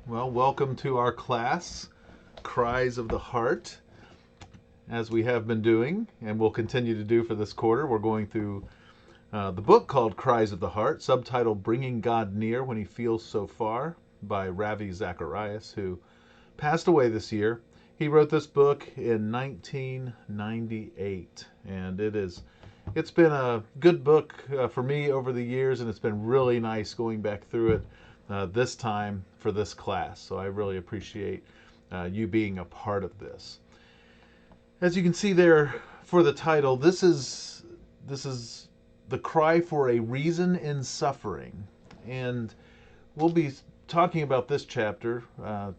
Well, welcome to our class, Cries of the Heart. As we have been doing, and will continue to do for this quarter, we're going through the book called Cries of the Heart, subtitled Bringing God Near When He Feels So Far, by Ravi Zacharias, who passed away this year. He wrote this book in 1998, and it's been a good book for me over the years, and it's been really nice going back through it this time for this class. So I really appreciate you being a part of this. As you can see there for the title, this is the cry for a reason in suffering, and we'll be talking about this chapter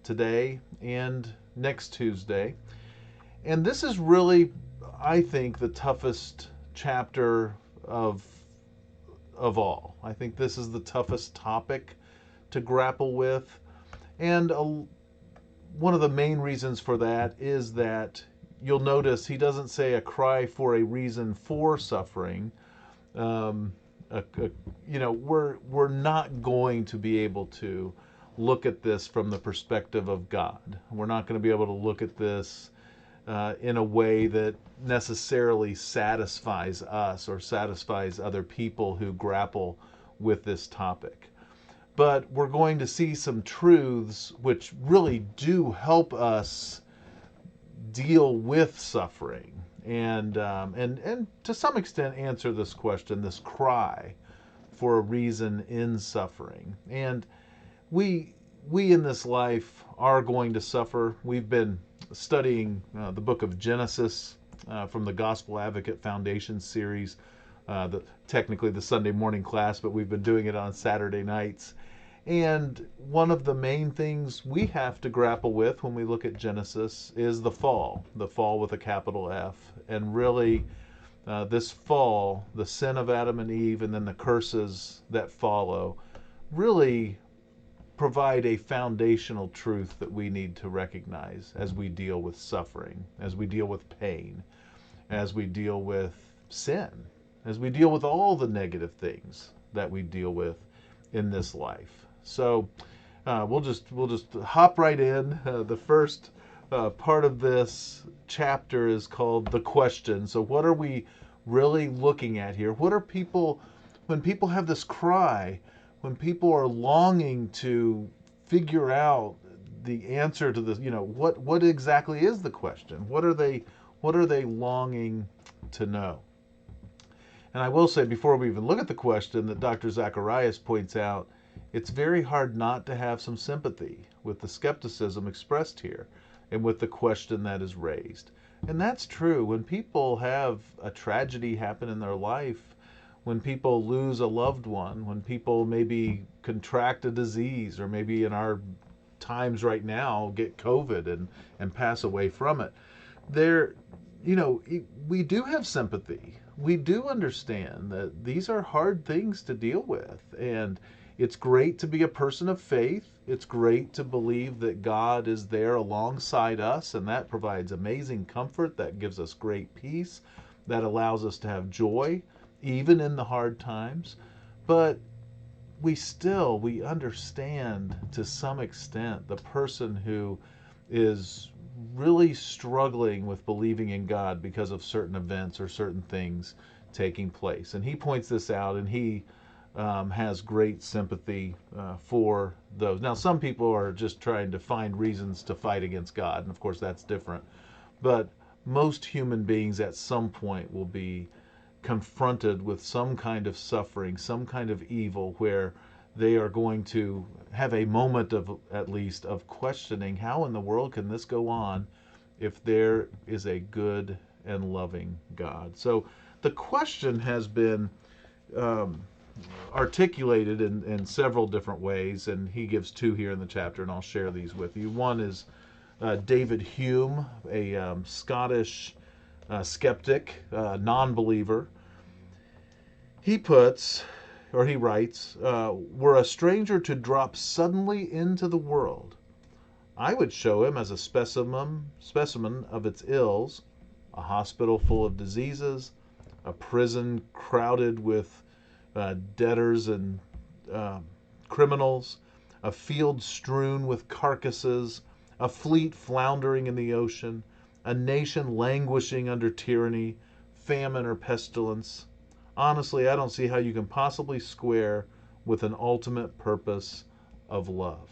today and next Tuesday. And this is really, I think, the toughest chapter of of all. I think this is the toughest topic to grapple with, and one of the main reasons for that is that you'll notice he doesn't say a cry for a reason for suffering. Um, we're not going to be able to look at this from the perspective of God. We're not going to be able to look at this in a way that necessarily satisfies us or satisfies other people who grapple with this topic. But we're going to see some truths which really do help us deal with suffering and to some extent answer this question, this cry for a reason in suffering. And we we in this life are going to suffer. We've been studying the book of Genesis from the Gospel Advocate Foundation series, technically the Sunday morning class, but we've been doing it on Saturday nights. And one of the main things we have to grapple with when we look at Genesis is the fall with a capital F. And really, this fall, the sin of Adam and Eve, and then the curses that follow, really provide a foundational truth that we need to recognize as we deal with suffering, as we deal with pain, as we deal with sin, as we deal with all the negative things that we deal with in this life. So we'll just hop right in. The first part of this chapter is called the question. So what are we really looking at here? What are people when people have this cry? When people are longing to figure out the answer to this, what exactly is the question? What are they longing to know? And I will say before we even look at the question that Dr. Zacharias points out, it's very hard not to have some sympathy with the skepticism expressed here and with the question that is raised. And that's true. When people have a tragedy happen in their life, when people lose a loved one, when people maybe contract a disease, or maybe in our times right now get COVID and pass away from it, there, we do have sympathy. We do understand that these are hard things to deal with. And it's great to be a person of faith. It's great to believe that God is there alongside us, and that provides amazing comfort. That gives us great peace. That allows us to have joy, even in the hard times. But we understand to some extent the person who is really struggling with believing in God because of certain events or certain things taking place. And he points this out, and he has great sympathy for those. Now, some people are just trying to find reasons to fight against God, and of course that's different. But most human beings at some point will be confronted with some kind of suffering, some kind of evil, where they are going to have a moment of, at least, of questioning how in the world can this go on if there is a good and loving God. So the question has been um, articulated in several different ways, and he gives two here in the chapter, and I'll share these with you. One is David Hume, a Scottish skeptic, non-believer. He puts, or he writes, were a stranger to drop suddenly into the world, I would show him as a specimen of its ills, a hospital full of diseases, a prison crowded with debtors and criminals, a field strewn with carcasses, a fleet floundering in the ocean, a nation languishing under tyranny, famine, or pestilence. Honestly, I don't see how you can possibly square with an ultimate purpose of love.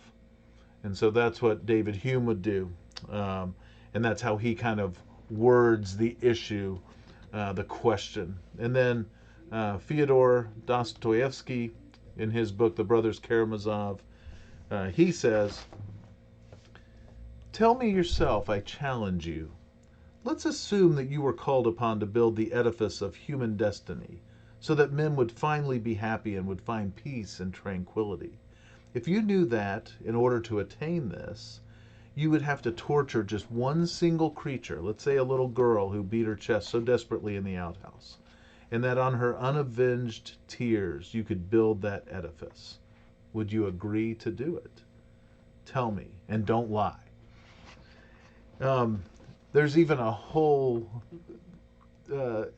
And so that's what David Hume would do. And that's how he kind of words the issue, the question. And then Fyodor Dostoevsky, in his book, The Brothers Karamazov, he says, "Tell me yourself, I challenge you. Let's assume that you were called upon to build the edifice of human destiny, so that men would finally be happy and would find peace and tranquility. If you knew that, in order to attain this, you would have to torture just one single creature, let's say a little girl who beat her chest so desperately in the outhouse, and that on her unavenged tears you could build that edifice, would you agree to do it? Tell me, and don't lie." There's even a whole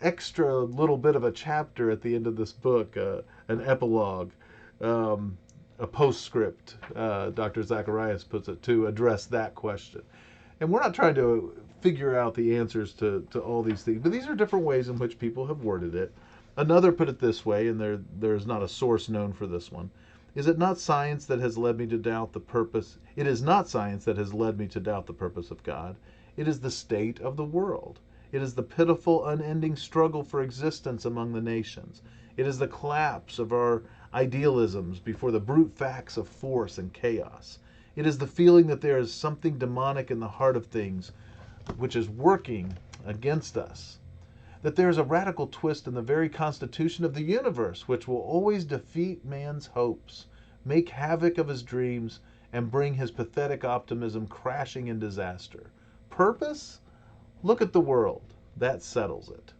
extra little bit of a chapter at the end of this book, an epilogue, a postscript, Dr. Zacharias puts it, to address that question. And we're not trying to figure out the answers to all these things, but these are different ways in which people have worded it. Another put it this way, and there's not a source known for this one. Is it not science that has led me to doubt the purpose? It is not science that has led me to doubt the purpose of God. It is the state of the world. It is the pitiful, unending struggle for existence among the nations. It is the collapse of our idealisms before the brute facts of force and chaos. It is the feeling that there is something demonic in the heart of things which is working against us. That there is a radical twist in the very constitution of the universe which will always defeat man's hopes, make havoc of his dreams, and bring his pathetic optimism crashing in disaster. Purpose? Look at the world. That settles it.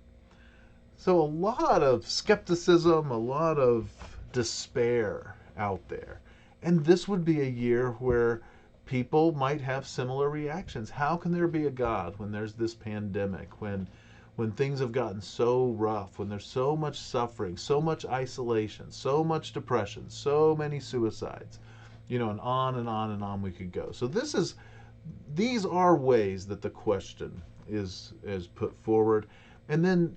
So a lot of skepticism, a lot of despair out there. And this would be a year where people might have similar reactions. How can there be a God when there's this pandemic, when things have gotten so rough, when there's so much suffering, so much isolation, so much depression, so many suicides, and on and on and on we could go. So these are ways that the question is put forward. And then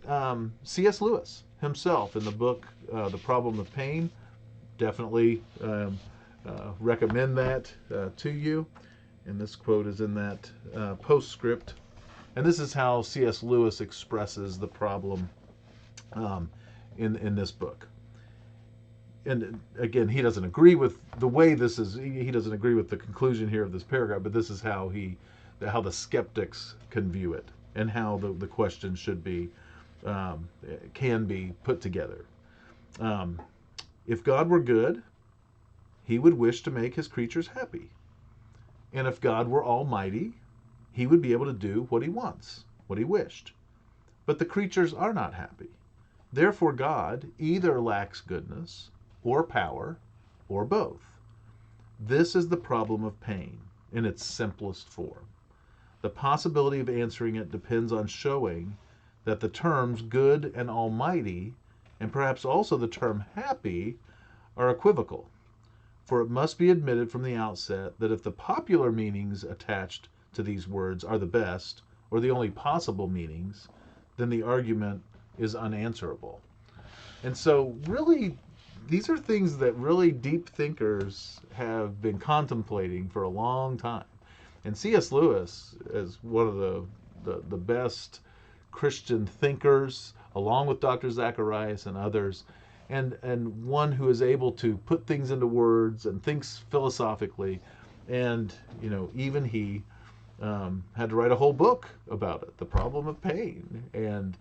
C.S. Lewis himself, in the book The Problem of Pain, definitely recommend that to you. And this quote is in that postscript. And this is how C.S. Lewis expresses the problem in this book. And again, he doesn't agree with the way this is. He doesn't agree with the conclusion here of this paragraph, but this is how the skeptics can view it, and how the question should be can be put together. If God were good, he would wish to make his creatures happy. And if God were almighty, he would be able to do what he wants, what he wished. But the creatures are not happy. Therefore, God either lacks goodness or power or both. This is the problem of pain in its simplest form. The possibility of answering it depends on showing that the terms good and almighty, and perhaps also the term happy, are equivocal. For it must be admitted from the outset that if the popular meanings attached to these words are the best, or the only possible meanings, then the argument is unanswerable. And so really, these are things that really deep thinkers have been contemplating for a long time. And C.S. Lewis is one of the best Christian thinkers, along with Dr. Zacharias and others, and one who is able to put things into words and thinks philosophically. And even he had to write a whole book about it, The Problem of Pain. And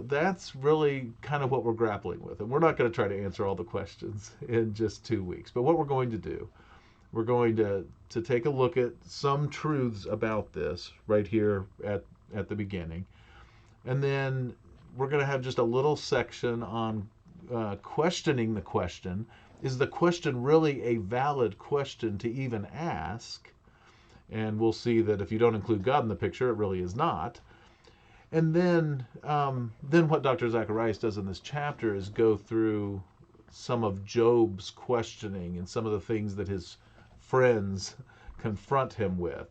that's really kind of what we're grappling with. And we're not going to try to answer all the questions in just 2 weeks. But what we're going to do, we're going to take a look at some truths about this right here at the beginning. And then we're going to have just a little section on questioning the question. Is the question really a valid question to even ask? And we'll see that if you don't include God in the picture, it really is not. And then what Dr. Zacharias does in this chapter is go through some of Job's questioning and some of the things that his friends confront him with,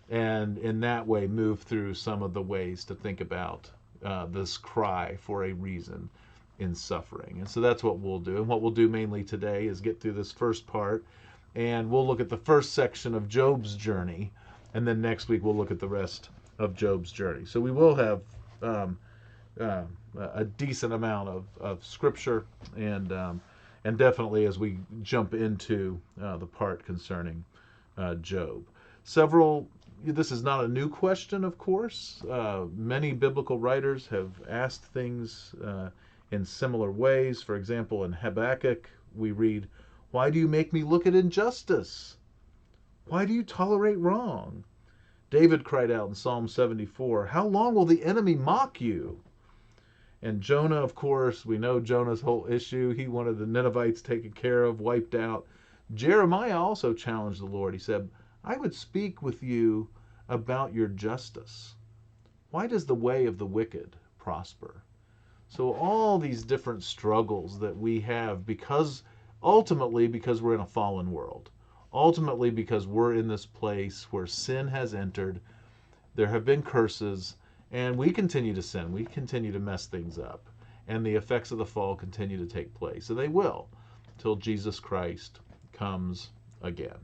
and in that way move through some of the ways to think about this cry for a reason in suffering. And so that's what we'll do. And what we'll do mainly today is get through this first part, and we'll look at the first section of Job's journey, and then next week we'll look at the rest of Job's journey. So we will have a decent amount of scripture, and definitely as we jump into the part concerning Job. This is not a new question, of course. Many biblical writers have asked things in similar ways. For example, in Habakkuk, we read, "Why do you make me look at injustice? Why do you tolerate wrong?" David cried out in Psalm 74, "How long will the enemy mock you?" And Jonah, of course, we know Jonah's whole issue. He wanted the Ninevites taken care of, wiped out. Jeremiah also challenged the Lord. He said, "I would speak with you about your justice. Why does the way of the wicked prosper?" So all these different struggles that we have, ultimately because we're in a fallen world, ultimately because we're in this place where sin has entered, there have been curses, and we continue to sin, we continue to mess things up, and the effects of the fall continue to take place. And they will, till Jesus Christ comes again.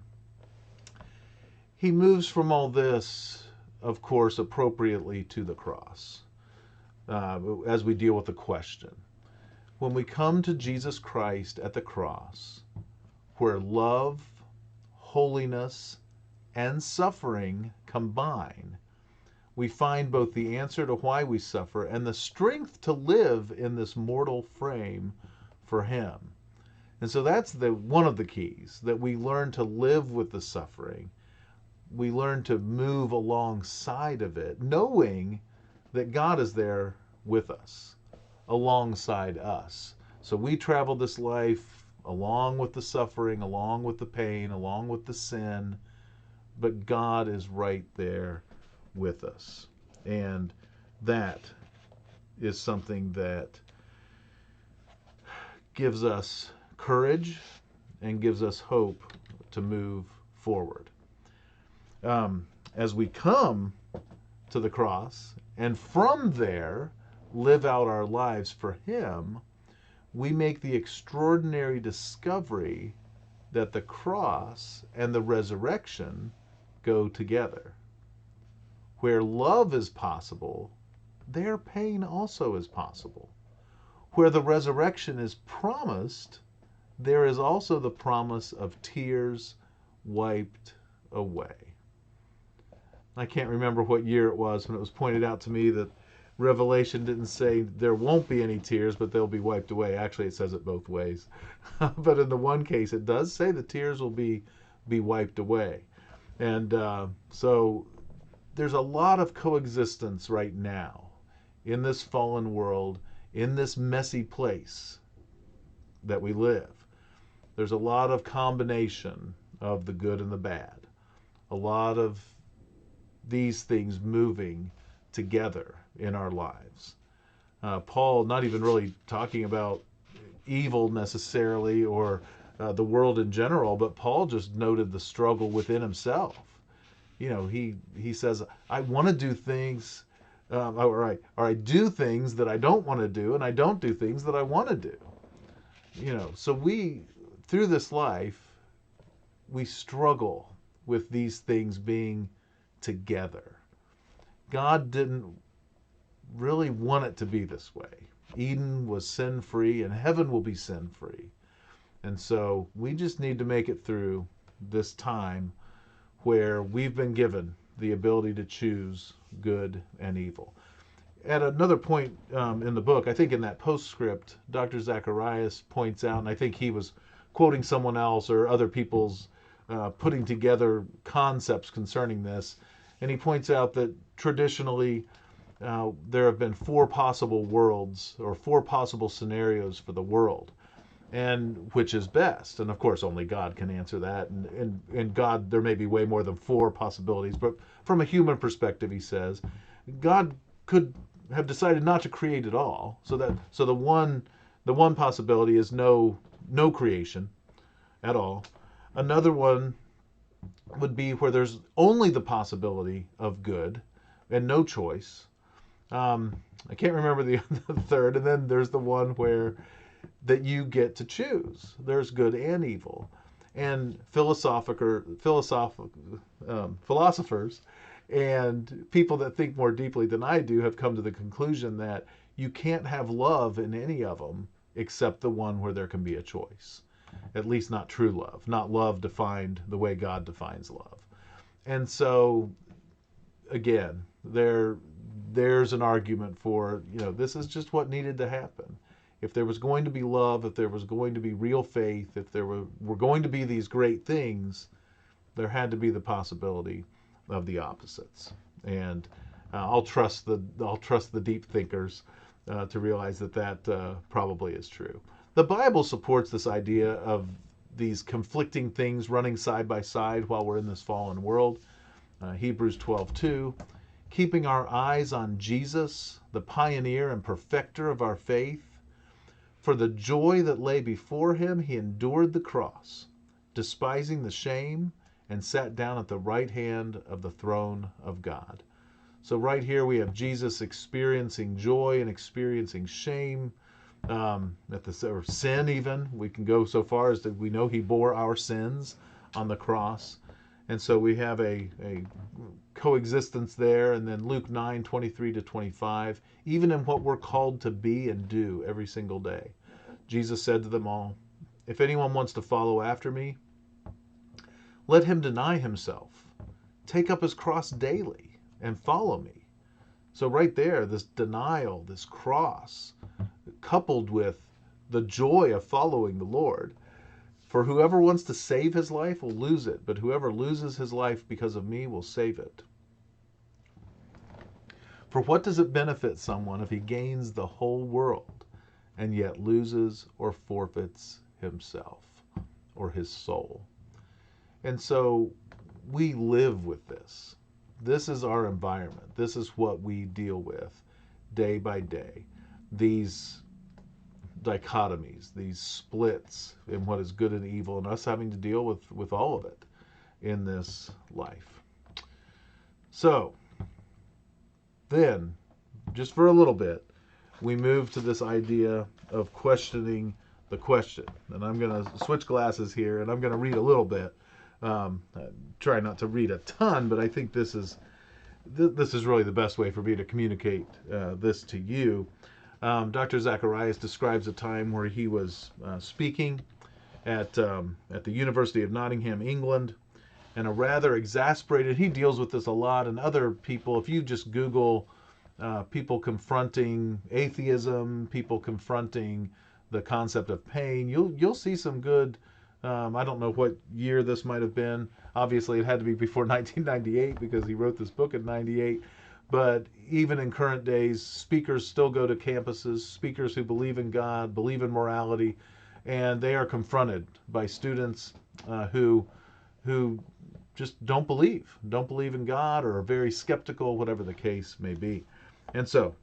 He moves from all this, of course, appropriately to the cross, as we deal with the question. When we come to Jesus Christ at the cross, where love, holiness, and suffering combine, we find both the answer to why we suffer and the strength to live in this mortal frame for Him. And so that's one of the keys, that we learn to live with the suffering. We learn to move alongside of it, knowing that God is there with us, alongside us. So we travel this life along with the suffering, along with the pain, along with the sin, but God is right there with us. And that is something that gives us courage and gives us hope to move forward. As we come to the cross and from there live out our lives for Him, we make the extraordinary discovery that the cross and the resurrection go together. Where love is possible, there pain also is possible. Where the resurrection is promised, there is also the promise of tears wiped away. I can't remember what year it was when it was pointed out to me that Revelation didn't say there won't be any tears, but they'll be wiped away. Actually, it says it both ways. But in the one case, it does say the tears will be wiped away. And so there's a lot of coexistence right now in this fallen world, in this messy place that we live. There's a lot of combination of the good and the bad. A lot of these things moving together in our lives. Paul, not even really talking about evil necessarily or the world in general, but Paul just noted the struggle within himself. You know, he says, I want to do things, or I do things that I don't want to do, and I don't do things that I want to do. You know, so through this life, we struggle with these things being together. God didn't really want it to be this way. Eden was sin-free, and heaven will be sin-free. And so we just need to make it through this time where we've been given the ability to choose good and evil. At another point in the book, I think in that postscript, Dr. Zacharias points out, and I think he was quoting someone else or other people's putting together concepts concerning this, and he points out that traditionally there have been 4 possible worlds or 4 possible scenarios for the world, and which is best. And of course, only God can answer that. And God, there may be way more than 4 possibilities, but from a human perspective, he says, God could have decided not to create at all. So the one possibility is no creation at all. Another one would be where there's only the possibility of good and no choice. I can't remember the third. And then there's the one where that you get to choose. There's good and evil. And philosophers and people that think more deeply than I do have come to the conclusion that you can't have love in any of them except the one where there can be a choice. At least not true love, not love defined the way God defines love. And so, again, there's an argument for, this is just what needed to happen. If there was going to be love, if there was going to be real faith, if there were going to be these great things, there had to be the possibility of the opposites. And I'll trust the deep thinkers to realize that probably is true. The Bible supports this idea of these conflicting things running side by side while we're in this fallen world. Hebrews 12:2, keeping our eyes on Jesus, the pioneer and perfecter of our faith. For the joy that lay before him, he endured the cross, despising the shame, and sat down at the right hand of the throne of God. So right here we have Jesus experiencing joy and experiencing shame, or sin even. We can go so far as that we know he bore our sins on the cross. And so we have a coexistence there. And then Luke 9:23-25, even in what we're called to be and do every single day. Jesus said to them all, if anyone wants to follow after me, let him deny himself, take up his cross daily, and follow me. So right there, this denial, this cross, coupled with the joy of following the Lord. For whoever wants to save his life will lose it, but whoever loses his life because of me will save it. For what does it benefit someone if he gains the whole world and yet loses or forfeits himself or his soul? And so we live with this. This is our environment. This is what we deal with day by day. These dichotomies, these splits in what is good and evil, and us having to deal with all of it in this life. So then, just for a little bit, we move to this idea of questioning the question. And I'm going to switch glasses here, and I'm going to read a little bit. Try not to read a ton, but I think this is really the best way for me to communicate this to you. Dr. Zacharias describes a time where he was speaking at the University of Nottingham, England, and a rather exasperated, he deals with this a lot, and other people, if you just Google people confronting atheism, people confronting the concept of pain, you'll see some good, I don't know what year this might have been. Obviously, it had to be before 1998 because he wrote this book in 98. But even in current days, speakers still go to campuses, speakers who believe in God, believe in morality, and they are confronted by students who just don't believe in God or are very skeptical, whatever the case may be. And so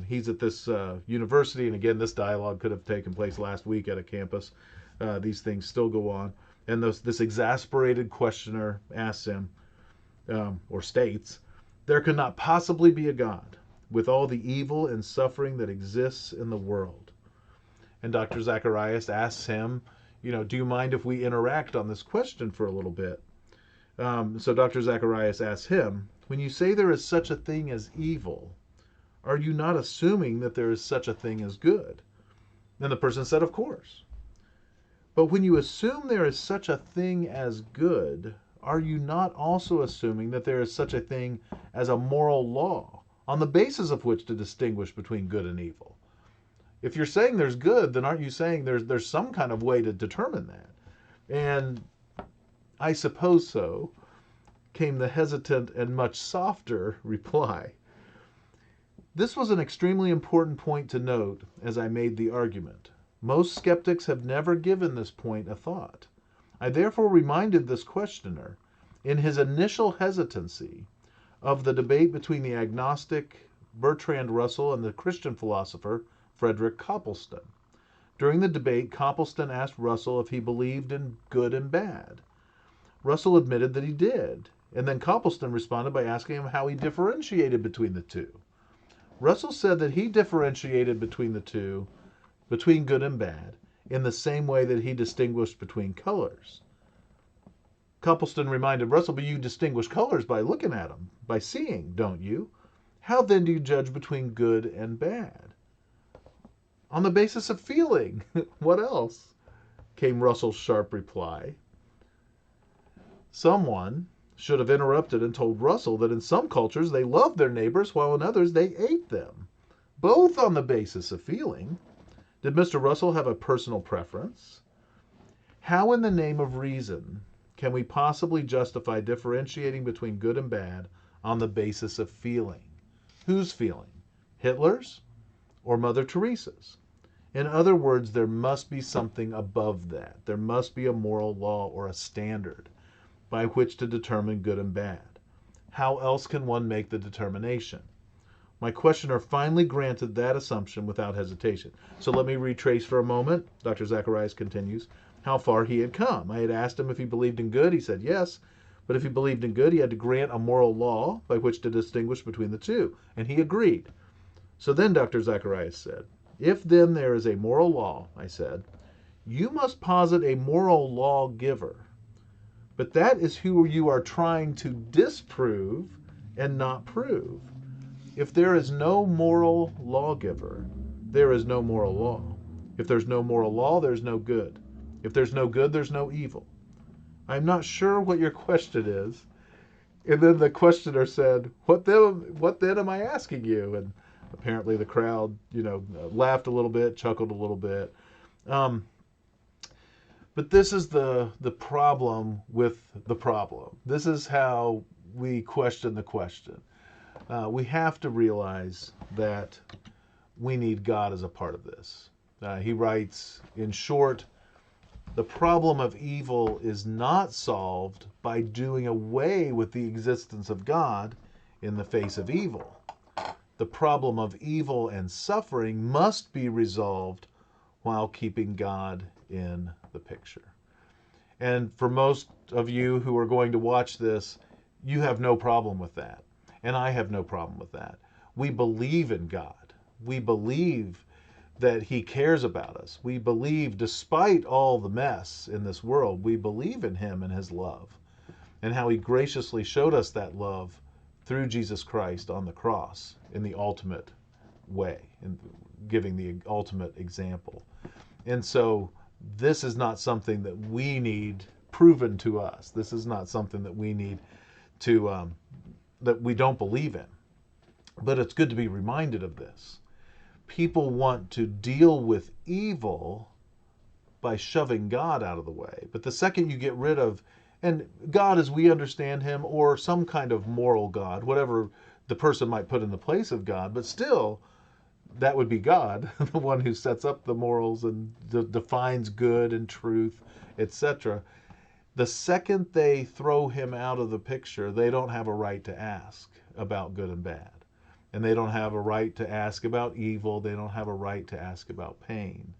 he's at this university, and again, this dialogue could have taken place last week at a campus. These things still go on. And this exasperated questioner asks him, or states, there could not possibly be a God with all the evil and suffering that exists in the world. And Dr. Zacharias asks him, do you mind if we interact on this question for a little bit? So Dr. Zacharias asks him, when you say there is such a thing as evil, are you not assuming that there is such a thing as good? And the person said, of course. But when you assume there is such a thing as good, are you not also assuming that there is such a thing as a moral law on the basis of which to distinguish between good and evil? If you're saying there's good, then aren't you saying there's some kind of way to determine that? And I suppose so, came the hesitant and much softer reply. This was an extremely important point to note as I made the argument. Most skeptics have never given this point a thought. I therefore reminded this questioner, in his initial hesitancy, of the debate between the agnostic Bertrand Russell and the Christian philosopher Frederick Copleston. During the debate, Copleston asked Russell if he believed in good and bad. Russell admitted that he did, and then Copleston responded by asking him how he differentiated between the two. Russell said that he differentiated between the two, between good and bad, in the same way that he distinguished between colors. Copleston reminded Russell, but you distinguish colors by looking at them, by seeing, don't you? How then do you judge between good and bad? On the basis of feeling. What else? Came Russell's sharp reply. Someone should have interrupted and told Russell that in some cultures they loved their neighbors while in others they ate them. Both on the basis of feeling. Did Mr. Russell have a personal preference? How in the name of reason can we possibly justify differentiating between good and bad on the basis of feeling? Whose feeling? Hitler's or Mother Teresa's? In other words, there must be something above that. There must be a moral law or a standard by which to determine good and bad. How else can one make the determination? My questioner finally granted that assumption without hesitation. So let me retrace for a moment. Dr. Zacharias continues how far he had come. I had asked him if he believed in good. He said yes. But if he believed in good, he had to grant a moral law by which to distinguish between the two. And he agreed. So then Dr. Zacharias said, if then there is a moral law, I said, you must posit a moral lawgiver. But that is who you are trying to disprove and not prove. If there is no moral lawgiver, there is no moral law. If there's no moral law, there's no good. If there's no good, there's no evil. I'm not sure what your question is. And then the questioner said, what then am I asking you? And apparently the crowd, laughed a little bit, chuckled a little bit. But this is the problem with the problem. This is how we question the question. We have to realize that we need God as a part of this. He writes, in short, the problem of evil is not solved by doing away with the existence of God in the face of evil. The problem of evil and suffering must be resolved while keeping God in the picture. And for most of you who are going to watch this, you have no problem with that. And I have no problem with that. We believe in God. We believe that He cares about us. We believe, despite all the mess in this world, we believe in Him and His love, and how He graciously showed us that love through Jesus Christ on the cross in the ultimate way, in giving the ultimate example. And so this is not something that we need proven to us. This is not something that we need to, that we don't believe in. But it's good to be reminded of this. People want to deal with evil by shoving God out of the way. But the second you get rid of, and God as we understand Him, or some kind of moral God, whatever the person might put in the place of God, but still, that would be God, the one who sets up the morals and defines good and truth, etc. The second they throw Him out of the picture, they don't have a right to ask about good and bad. And they don't have a right to ask about evil. They don't have a right to ask about pain,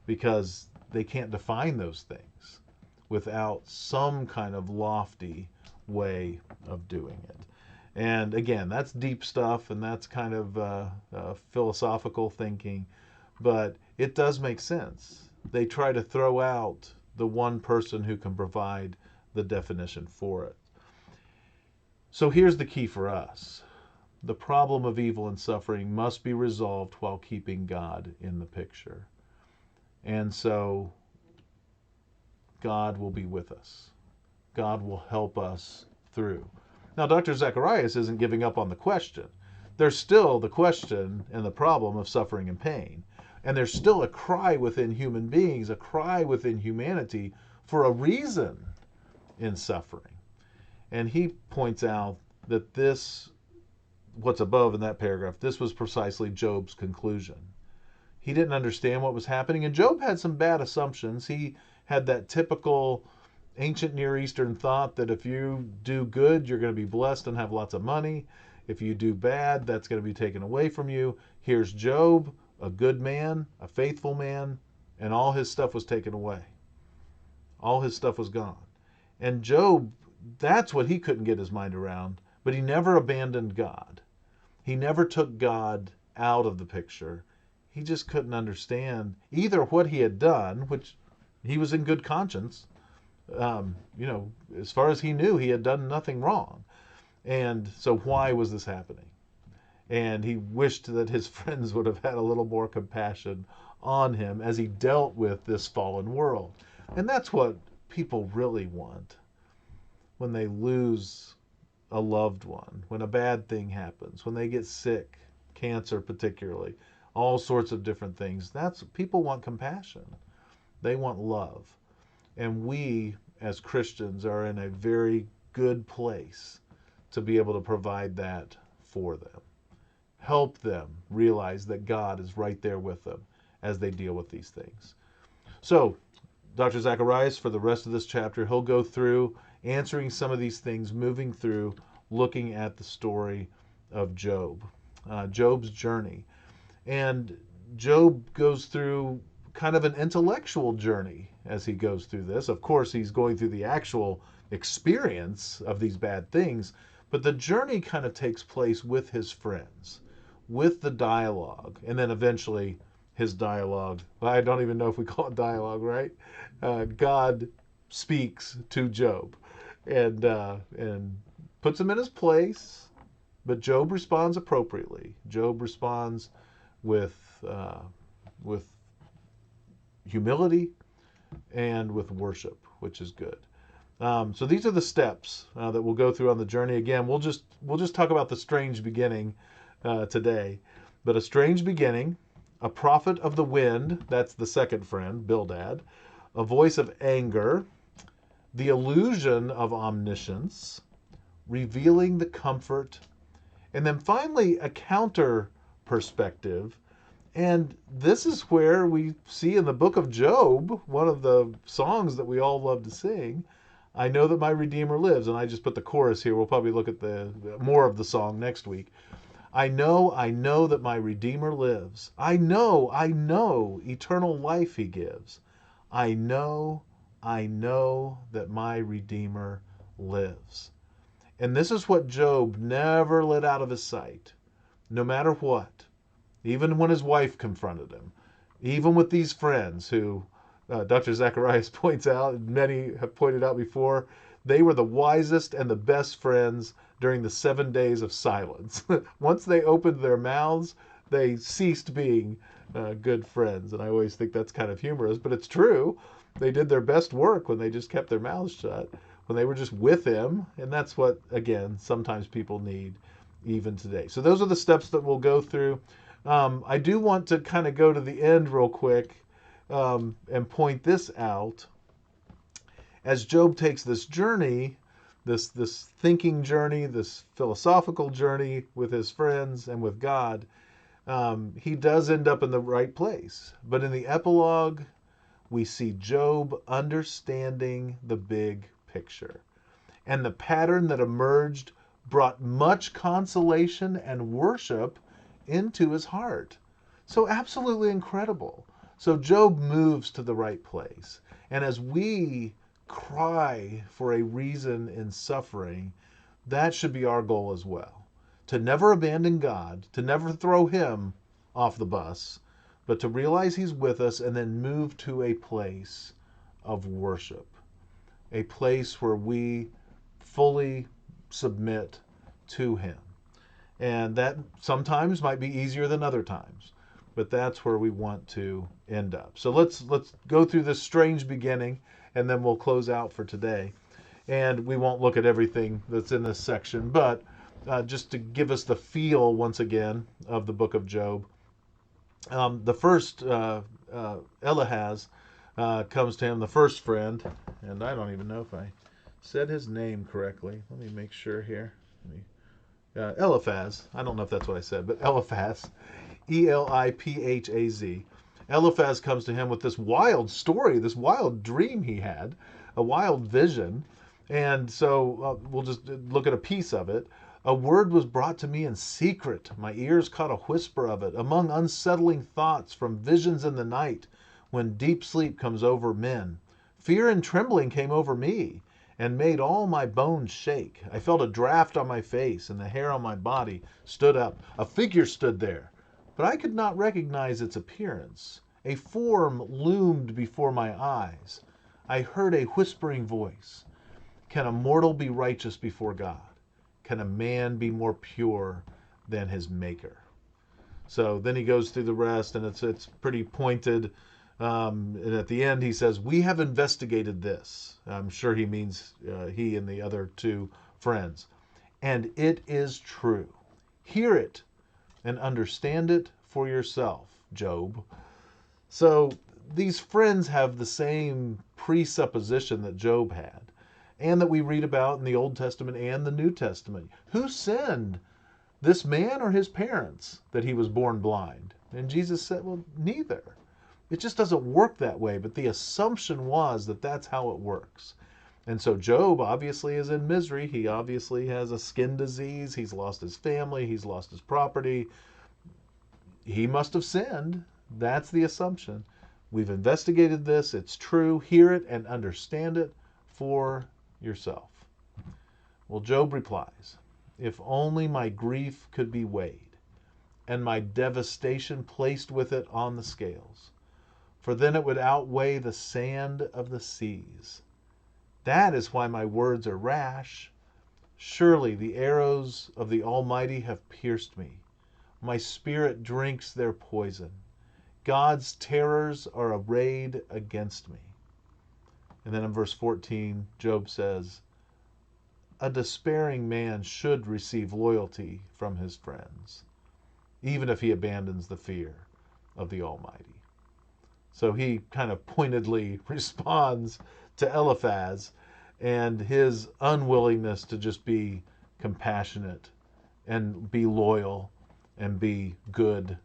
because they can't define those things without some kind of lofty way of doing it. And again, that's deep stuff, and that's kind of philosophical thinking, but it does make sense. They try to throw out the one person who can provide the definition for it. So here's the key for us. The problem of evil and suffering must be resolved while keeping God in the picture. And so God will be with us. God will help us through. Now, Dr. Zacharias isn't giving up on the question. There's still the question and the problem of suffering and pain. And there's still a cry within human beings, a cry within humanity for a reason in suffering. And he points out that this, what's above in that paragraph, this was precisely Job's conclusion. He didn't understand what was happening, and Job had some bad assumptions. He had that typical ancient Near Eastern thought that if you do good, you're going to be blessed and have lots of money. If you do bad, that's going to be taken away from you. Here's Job, a good man, a faithful man, and all his stuff was taken away. All his stuff was gone. And Job, that's what he couldn't get his mind around. But he never abandoned God. He never took God out of the picture. He just couldn't understand either what he had done, which he was in good conscience. As far as he knew, he had done nothing wrong. And so why was this happening? And he wished that his friends would have had a little more compassion on him as he dealt with this fallen world. And that's what people really want when they lose a loved one, when a bad thing happens, when they get sick, cancer particularly, all sorts of different things. That's people want compassion. They want love. And we as Christians are in a very good place to be able to provide that for them. Help them realize that God is right there with them as they deal with these things. So, Dr. Zacharias, for the rest of this chapter, he'll go through answering some of these things, moving through, looking at the story of Job, Job's journey. And Job goes through kind of an intellectual journey as he goes through this. Of course, he's going through the actual experience of these bad things, but the journey kind of takes place with his friends, with the dialogue, and then eventually his dialogue. I don't even know if we call it dialogue, right? God speaks to Job and puts him in his place, but Job responds appropriately. Job responds with humility and with worship, which is good. So these are the steps that we'll go through on the journey. Again, we'll just talk about the strange beginning today. But a strange beginning, a prophet of the wind, that's the second friend, Bildad, a voice of anger, the illusion of omniscience, revealing the comfort, and then finally a counter perspective. And this is where we see in the book of Job, one of the songs that we all love to sing, I know that my Redeemer lives. And I just put the chorus here. We'll probably look at the more of the song next week. I know that my Redeemer lives. I know, eternal life he gives. I know that my Redeemer lives. And this is what Job never let out of his sight, no matter what. Even when his wife confronted him, even with these friends who Dr. Zacharias points out, and many have pointed out before, they were the wisest and the best friends during the 7 days of silence. Once they opened their mouths, they ceased being good friends. And I always think that's kind of humorous, but it's true. They did their best work when they just kept their mouths shut, when they were just with him. And that's what, again, sometimes people need even today. So those are the steps that we'll go through. I do want to kind of go to the end real quick and point this out. As Job takes this journey, this thinking journey, this philosophical journey with his friends and with God, he does end up in the right place. But in the epilogue, we see Job understanding the big picture. And the pattern that emerged brought much consolation and worship into his heart. So absolutely incredible. So Job moves to the right place. And as we cry for a reason in suffering, that should be our goal as well. To never abandon God, to never throw him off the bus, but to realize he's with us and then move to a place of worship. A place where we fully submit to him. And that sometimes might be easier than other times, but that's where we want to end up. So let's go through this strange beginning, and then we'll close out for today. And we won't look at everything that's in this section, but just to give us the feel once again of the book of Job. The first Eliphaz comes to him, the first friend, and I don't even know if I said his name correctly. Let me make sure here. Eliphaz. I don't know if that's what I said, but Eliphaz, Eliphaz. Eliphaz comes to him with this wild story, this wild dream he had, a wild vision. And so we'll just look at a piece of it. A word was brought to me in secret. My ears caught a whisper of it among unsettling thoughts from visions in the night when deep sleep comes over men. Fear and trembling came over me, and made all my bones shake. I felt a draft on my face, and the hair on my body stood up. A figure stood there, but I could not recognize its appearance. A form loomed before my eyes. I heard a whispering voice. Can a mortal be righteous before God? Can a man be more pure than his maker? So then he goes through the rest, and it's pretty pointed. And at the end, he says, "We have investigated this." I'm sure he means he and the other two friends. "And it is true. Hear it and understand it for yourself, Job." So these friends have the same presupposition that Job had, and that we read about in the Old Testament and the New Testament. Who sinned, this man or his parents, that he was born blind? And Jesus said, well, neither. It just doesn't work that way. But the assumption was that that's how it works. And so Job obviously is in misery. He obviously has a skin disease. He's lost his family. He's lost his property. He must have sinned. That's the assumption. We've investigated this. It's true. Hear it and understand it for yourself. Well, Job replies, "If only my grief could be weighed, and my devastation placed with it on the scales, for then it would outweigh the sand of the seas. That is why my words are rash. Surely the arrows of the Almighty have pierced me. My spirit drinks their poison. God's terrors are arrayed against me." And then in verse 14, Job says, "A despairing man should receive loyalty from his friends, even if he abandons the fear of the Almighty." So he kind of pointedly responds to Eliphaz and his unwillingness to just be compassionate and be loyal and be good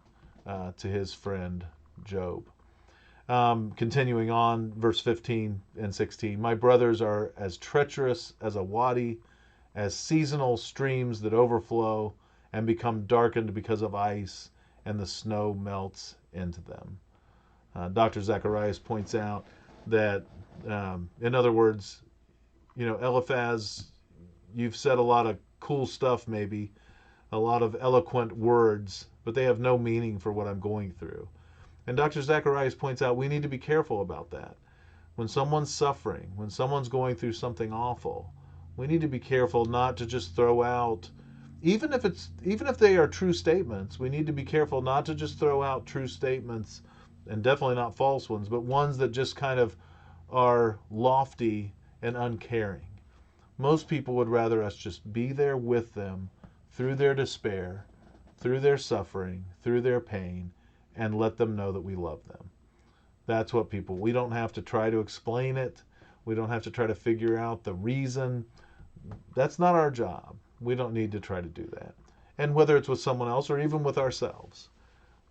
to his friend Job. Continuing on, verse 15 and 16, "My brothers are as treacherous as a wadi, as seasonal streams that overflow and become darkened because of ice, and the snow melts into them." Dr. Zacharias points out that, in other words, Eliphaz, you've said a lot of cool stuff, maybe, a lot of eloquent words, but they have no meaning for what I'm going through. And Dr. Zacharias points out we need to be careful about that. When someone's suffering, when someone's going through something awful, we need to be careful not to just throw out, even if they are true statements, we need to be careful not to just throw out true statements, and definitely not false ones, but ones that just kind of are lofty and uncaring. Most people would rather us just be there with them through their despair, through their suffering, through their pain, and let them know that we love them. That's what we don't have to try to explain it. We don't have to try to figure out the reason. That's not our job. We don't need to try to do that. And whether it's with someone else or even with ourselves,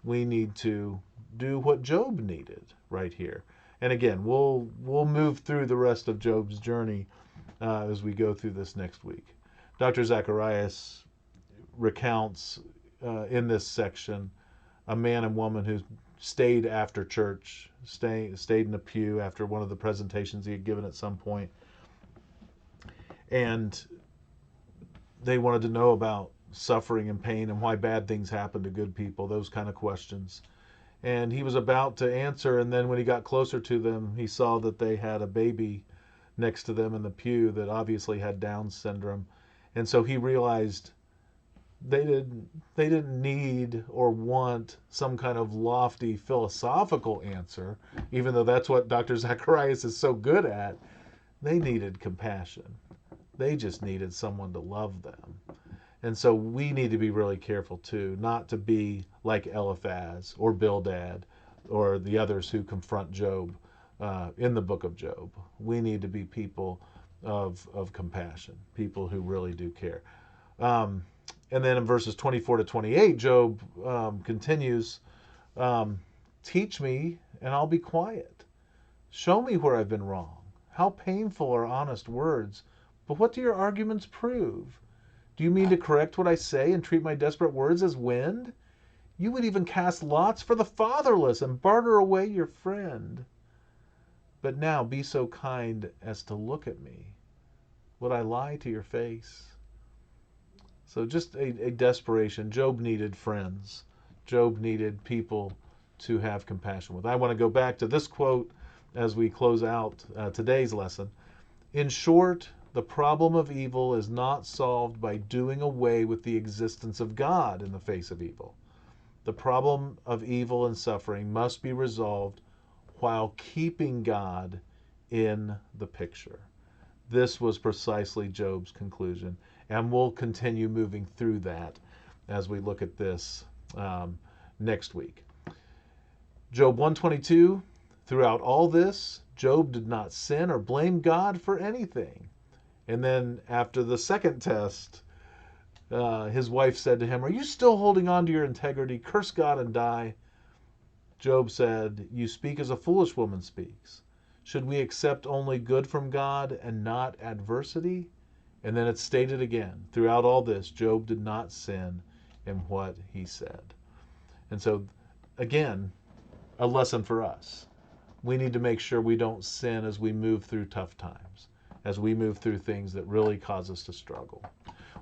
we need to do what Job needed right here. And again, we'll move through the rest of Job's journey as we go through this next week. Dr. Zacharias recounts in this section a man and woman who stayed after church, stayed in a pew after one of the presentations he had given at some point. And they wanted to know about suffering and pain and why bad things happen to good people, those kind of questions. And he was about to answer, and then when he got closer to them, he saw that they had a baby next to them in the pew that obviously had Down syndrome. And so he realized they didn't need or want some kind of lofty philosophical answer, even though that's what Dr. Zacharias is so good at. They needed compassion. They just needed someone to love them. And so we need to be really careful too, not to be like Eliphaz or Bildad or the others who confront Job in the book of Job. We need to be people of compassion, people who really do care. And then in verses 24 to 28, Job continues, "Teach me and I'll be quiet. Show me where I've been wrong. How painful are honest words, but what do your arguments prove? Do you mean to correct what I say and treat my desperate words as wind? You would even cast lots for the fatherless and barter away your friend. But now be so kind as to look at me. Would I lie to your face? So just a desperation. Job needed friends. Job needed people to have compassion with. I want to go back to this quote as we close out today's lesson. In short, the problem of evil is not solved by doing away with the existence of God in the face of evil. The problem of evil and suffering must be resolved while keeping God in the picture. This was precisely Job's conclusion, and we'll continue moving through that as we look at this next week. Job 122, throughout all this, Job did not sin or blame God for anything. And then after the second test, his wife said to him, "Are you still holding on to your integrity? Curse God and die." Job said, "You speak as a foolish woman speaks. Should we accept only good from God and not adversity?" And then it's stated again, throughout all this, Job did not sin in what he said. And so, again, a lesson for us. We need to make sure we don't sin as we move through tough times, as we move through things that really cause us to struggle.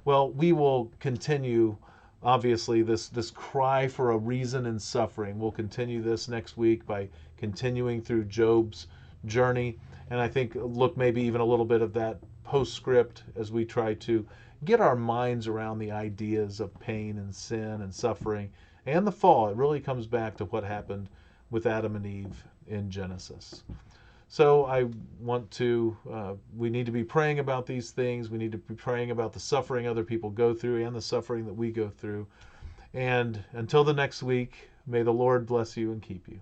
Well, we will continue, obviously, this cry for a reason in suffering. We'll continue this next week by continuing through Job's journey. And I think look maybe even a little bit of that postscript as we try to get our minds around the ideas of pain and sin and suffering and the fall. It really comes back to what happened with Adam and Eve in Genesis. So I want to, we need to be praying about these things. We need to be praying about the suffering other people go through and the suffering that we go through. And until the next week, may the Lord bless you and keep you.